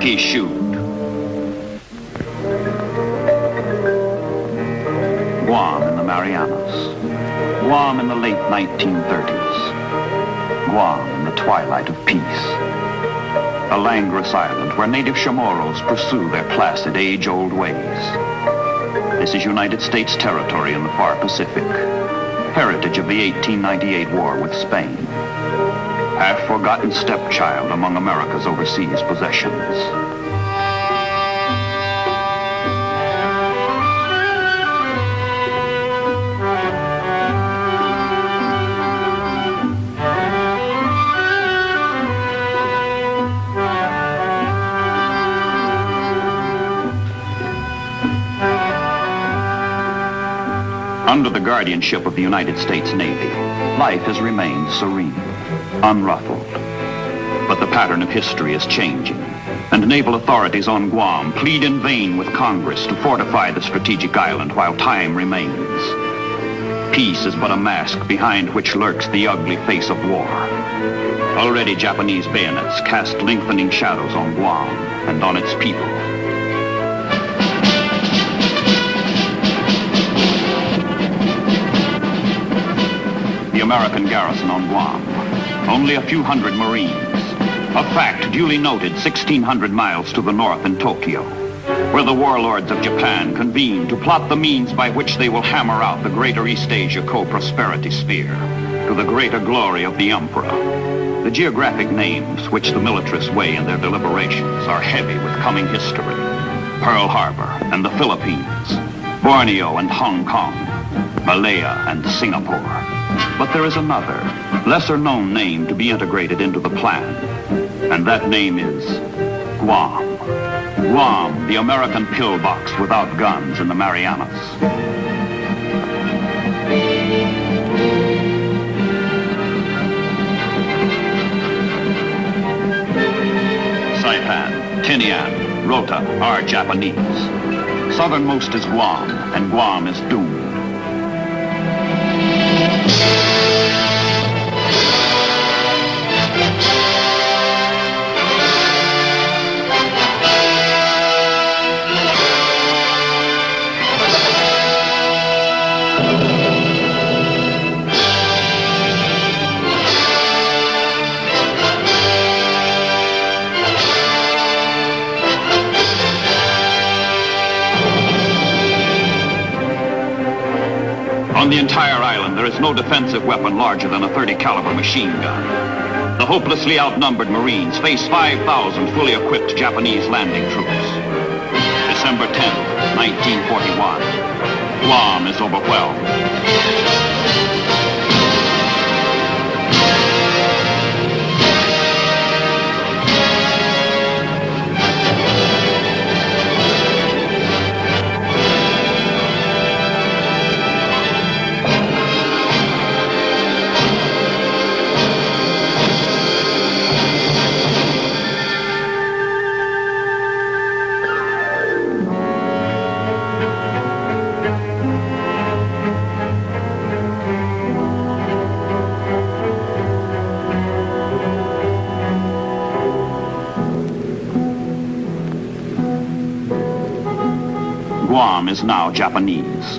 He shooed. Guam in the Marianas. Guam in the late 1930s. Guam in the twilight of peace. A languorous island where native Chamorros pursue their placid, age-old ways. This is United States territory in the far Pacific, heritage of the 1898 war with Spain. Half-forgotten stepchild among America's overseas possessions. Under the guardianship of the United States Navy, life has remained serene, unruffled. But the pattern of history is changing, and naval authorities on Guam plead in vain with Congress to fortify the strategic island while time remains. Peace is but a mask behind which lurks the ugly face of war. Already Japanese bayonets cast lengthening shadows on Guam and on its people. The American garrison on Guam, only a few hundred Marines, a fact duly noted 1,600 miles to the north in Tokyo, where the warlords of Japan convene to plot the means by which they will hammer out the greater East Asia co-prosperity sphere, to the greater glory of the Emperor. The geographic names which the militarists weigh in their deliberations are heavy with coming history. Pearl Harbor and the Philippines, Borneo and Hong Kong, Malaya and Singapore. But there is another, lesser-known name to be integrated into the plan, and that name is Guam. Guam, the American pillbox without guns in the Marianas. Saipan, Tinian, Rota are Japanese. Southernmost is Guam, and Guam is doomed. On the entire island, there is no defensive weapon larger than a .30 caliber machine gun. The hopelessly outnumbered Marines face 5,000 fully equipped Japanese landing troops. December 10th, 1941. Guam is overwhelmed. Guam is now Japanese.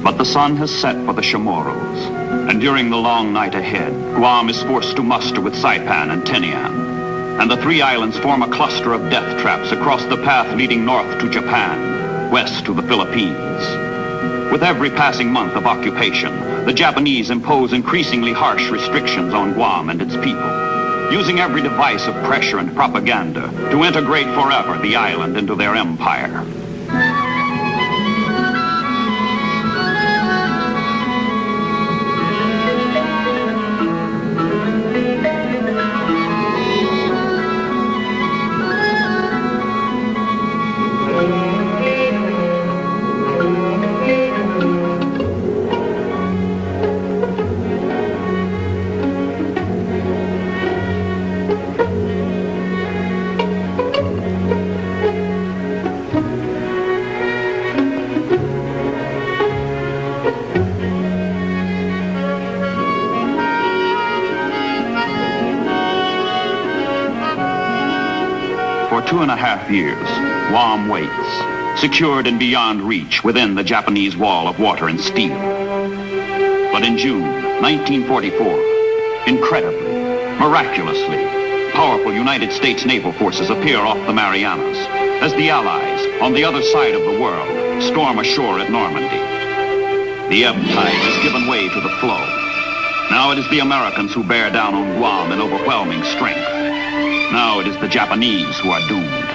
But the sun has set for the Chamorros, and during the long night ahead, Guam is forced to muster with Saipan and Tinian, and the three islands form a cluster of death traps across the path leading north to Japan, west to the Philippines. With every passing month of occupation, the Japanese impose increasingly harsh restrictions on Guam and its people, using every device of pressure and propaganda to integrate forever the island into their empire. 2.5 years, Guam waits, secured and beyond reach within the Japanese wall of water and steel. But in June 1944, incredibly, miraculously, powerful United States naval forces appear off the Marianas as the Allies, on the other side of the world, storm ashore at Normandy. The ebb tide has given way to the flow. Now it is the Americans who bear down on Guam in overwhelming strength. Now it is the Japanese who are doomed.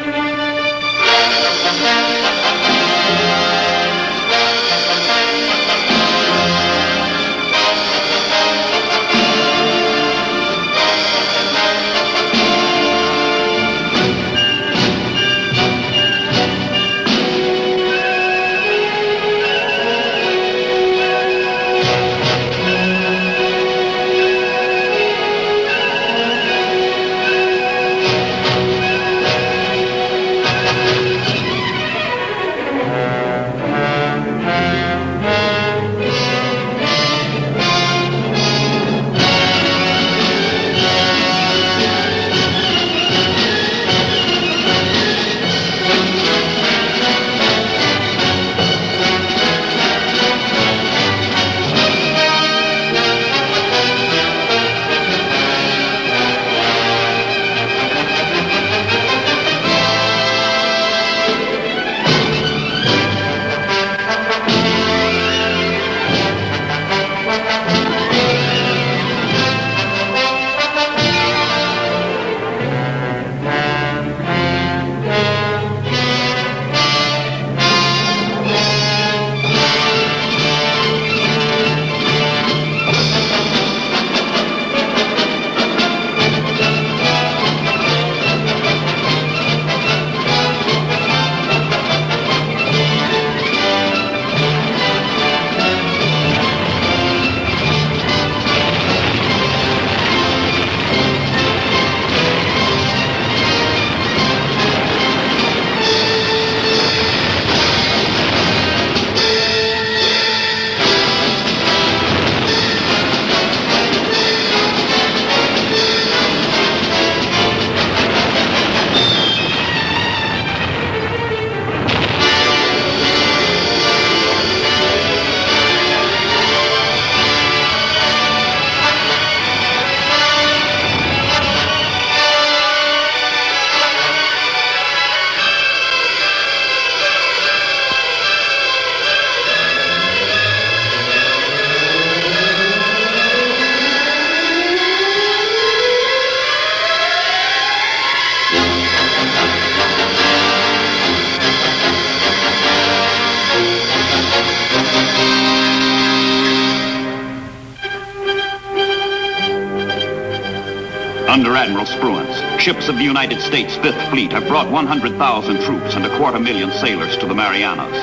Under Admiral Spruance, ships of the United States Fifth Fleet have brought 100,000 troops and 250,000 sailors to the Marianas.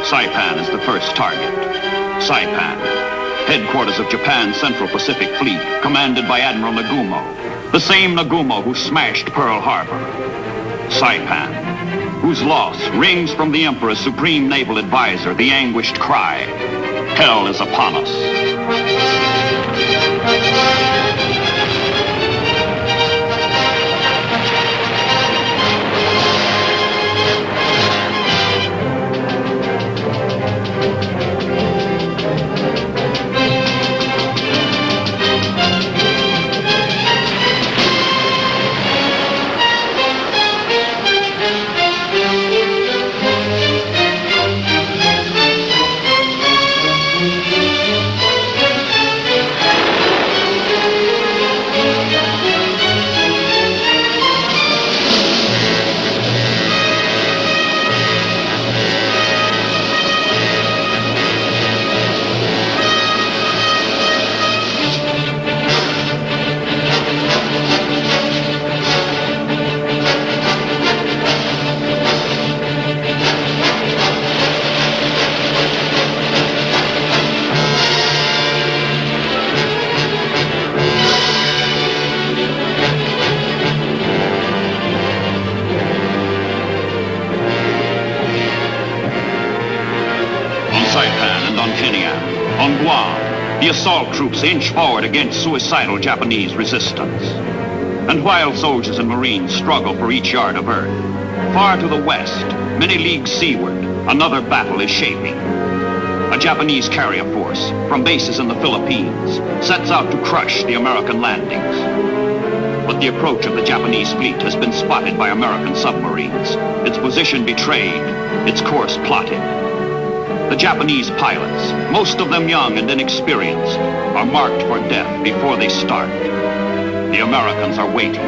Saipan is the first target. Saipan, headquarters of Japan's Central Pacific Fleet, commanded by Admiral Nagumo, the same Nagumo who smashed Pearl Harbor. Saipan, whose loss rings from the Emperor's supreme naval advisor the anguished cry, "Hell is upon us." On Guam, the assault troops inch forward against suicidal Japanese resistance. And while soldiers and Marines struggle for each yard of earth, Far to the west, many leagues seaward, another battle is shaping. A Japanese carrier force from bases in the Philippines sets out to crush the American landings. But the approach of the Japanese fleet has been spotted by American submarines, its position betrayed, its course plotted. The Japanese pilots, most of them young and inexperienced, are marked for death before they start. The Americans are waiting.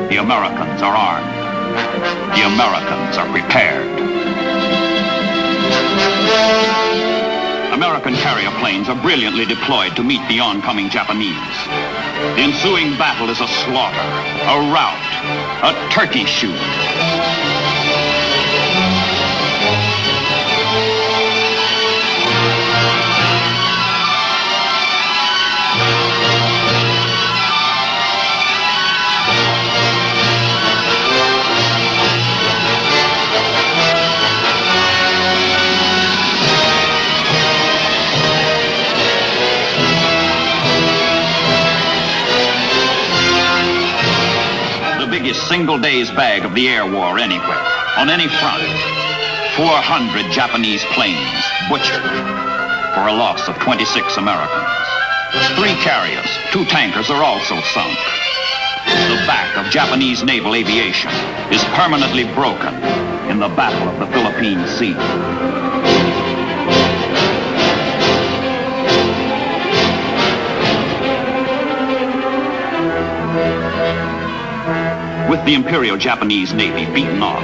The Americans are armed. The Americans are prepared. American carrier planes are brilliantly deployed to meet the oncoming Japanese. The ensuing battle is a slaughter, a rout, a turkey shoot. Single day's bag of the air war anywhere, on any front. 400 Japanese planes butchered for a loss of 26 Americans. 3 carriers, 2 tankers are also sunk. The back of Japanese naval aviation is permanently broken in the Battle of the Philippine Sea. With the Imperial Japanese Navy beaten off,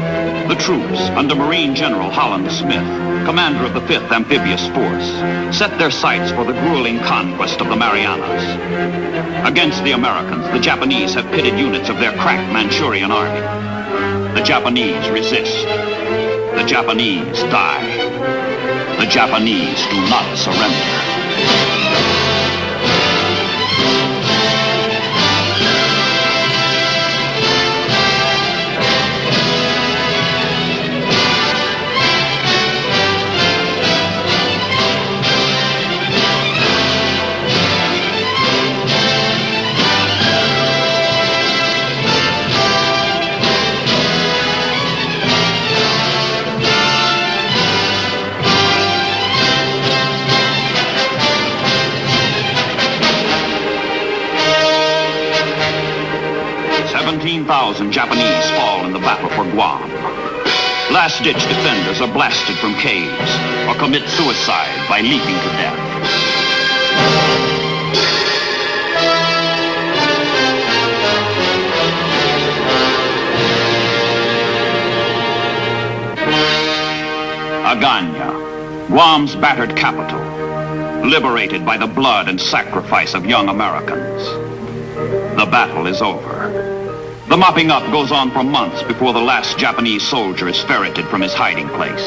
the troops, under Marine General Holland Smith, commander of the 5th Amphibious Force, set their sights for the grueling conquest of the Marianas. Against the Americans, the Japanese have pitted units of their crack Manchurian army. The Japanese resist. The Japanese die. The Japanese do not surrender. Japanese fall in the battle for Guam. Last-ditch defenders are blasted from caves or commit suicide by leaping to death. Agana, Guam's battered capital, liberated by the blood and sacrifice of young Americans. The battle is over. The mopping up goes on for months before the last Japanese soldier is ferreted from his hiding place.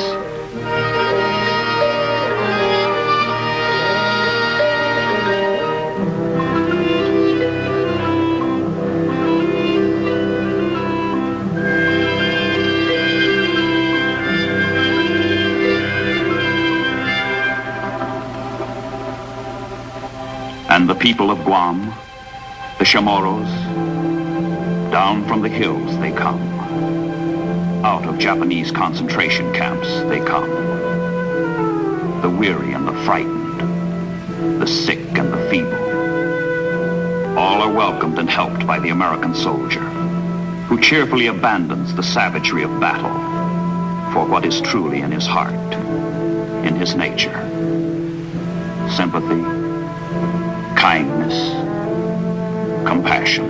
And the people of Guam, the Chamorros, down from the hills they come. Out of Japanese concentration camps they come. The weary and the frightened, the sick and the feeble. All are welcomed and helped by the American soldier, who cheerfully abandons the savagery of battle for what is truly in his heart, in his nature. Sympathy, kindness, compassion.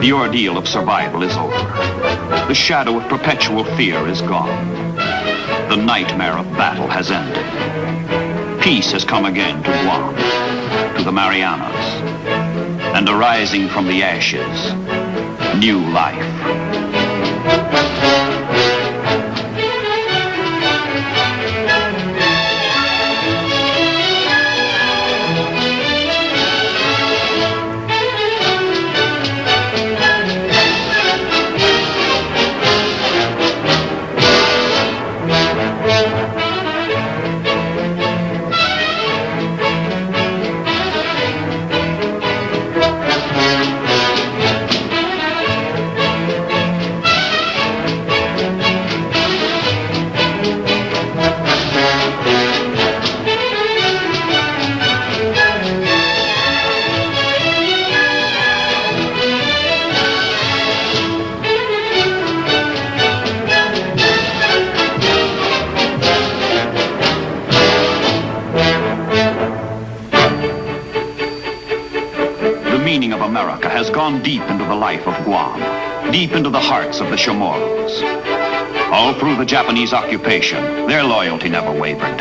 The ordeal of survival is over. The shadow of perpetual fear is gone. The nightmare of battle has ended. Peace has come again to Guam, to the Marianas, and arising from the ashes, new life. The meaning of America has gone deep into the life of Guam, deep into the hearts of the Chamorros. All through the Japanese occupation, their loyalty never wavered.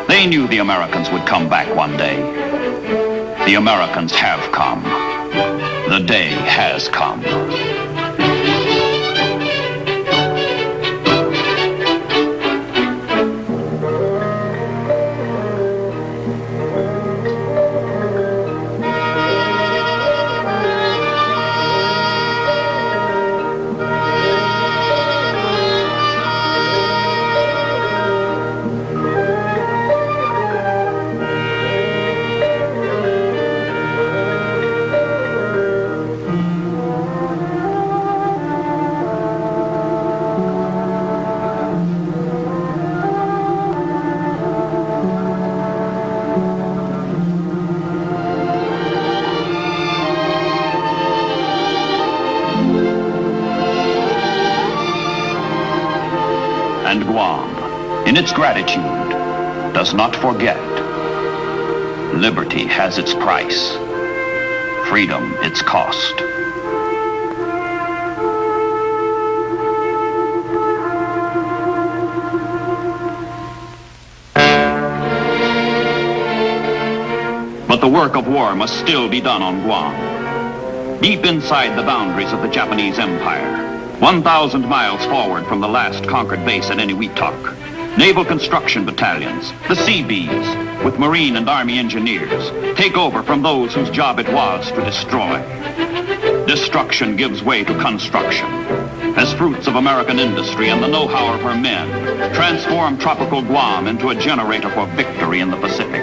They knew the Americans would come back one day. The Americans have come. The day has come. And Guam, in its gratitude, does not forget. Liberty has its price, freedom its cost. But the work of war must still be done on Guam, deep inside the boundaries of the Japanese Empire. 1,000 miles forward from the last conquered base at Eniwetok, naval construction battalions, the Seabees, with Marine and Army engineers, take over from those whose job it was to destroy. Destruction gives way to construction, as fruits of American industry and the know-how of her men transform tropical Guam into a generator for victory in the Pacific.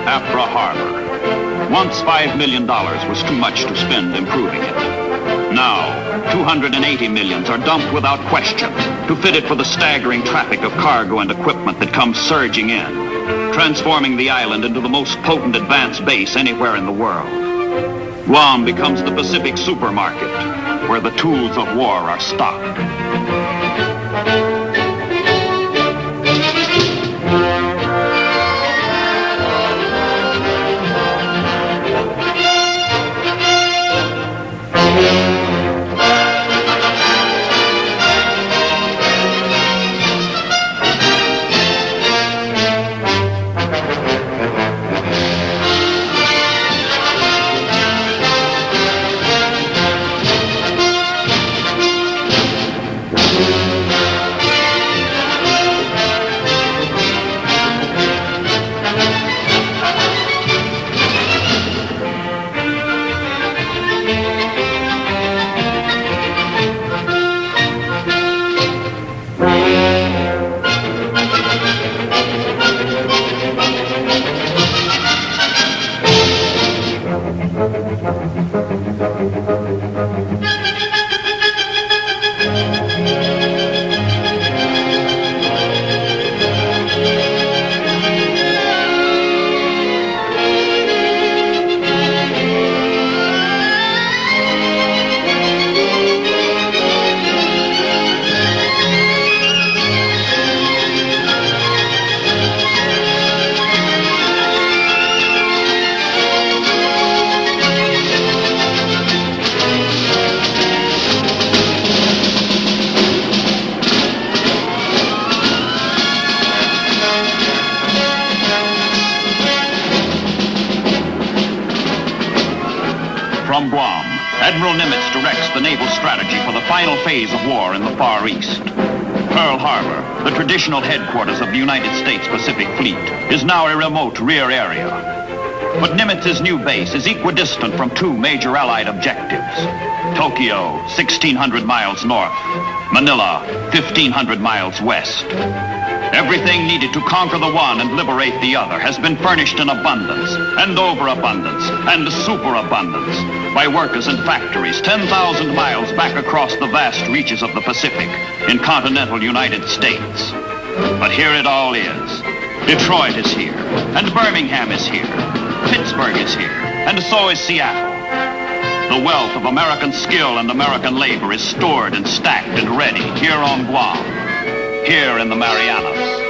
Apra Harbor. Once $5 million was too much to spend improving it. Now, $280 million are dumped without question to fit it for the staggering traffic of cargo and equipment that comes surging in, transforming the island into the most potent advanced base anywhere in the world. Guam becomes the Pacific supermarket, where the tools of war are stocked. From Guam, Admiral Nimitz directs the naval strategy for the final phase of war in the Far East. Pearl Harbor, the traditional headquarters of the United States Pacific Fleet, is now a remote rear area. But Nimitz's new base is equidistant from two major Allied objectives. Tokyo, 1,600 miles north. Manila, 1,500 miles west. Everything needed to conquer the one and liberate the other has been furnished in abundance, and overabundance, and superabundance by workers and factories 10,000 miles back across the vast reaches of the Pacific in continental United States. But here it all is. Detroit is here, and Birmingham is here. Pittsburgh is here, and so is Seattle. The wealth of American skill and American labor is stored and stacked and ready here on Guam, here in the Marianas.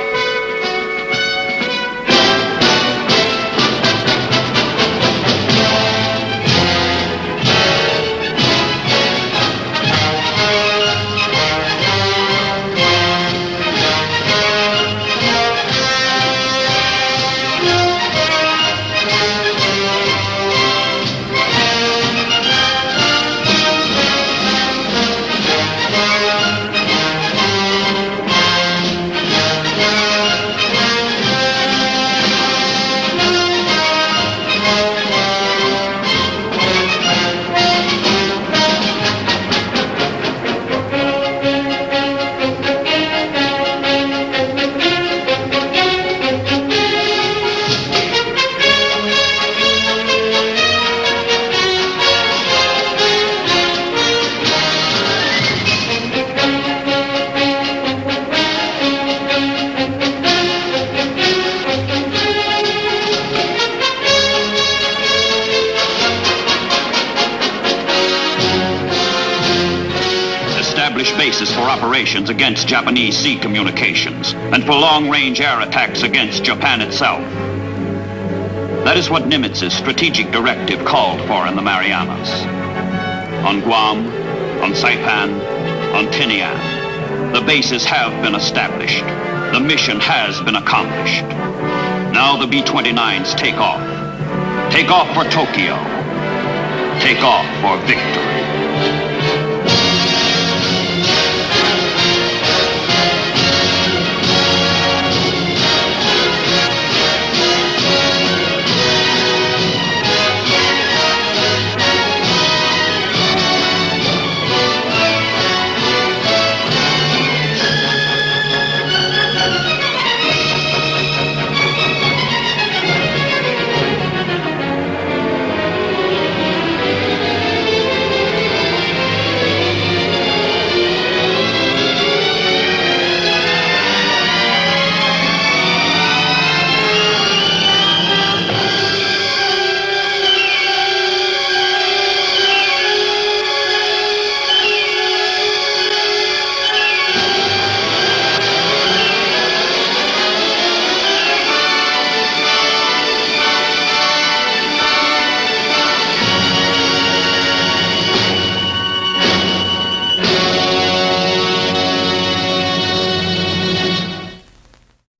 Bases for operations against Japanese sea communications and for long-range air attacks against Japan itself. That is what Nimitz's strategic directive called for in the Marianas. On Guam, on Saipan, on Tinian, the bases have been established. The mission has been accomplished. Now the B-29s take off. Take off for Tokyo. Take off for victory.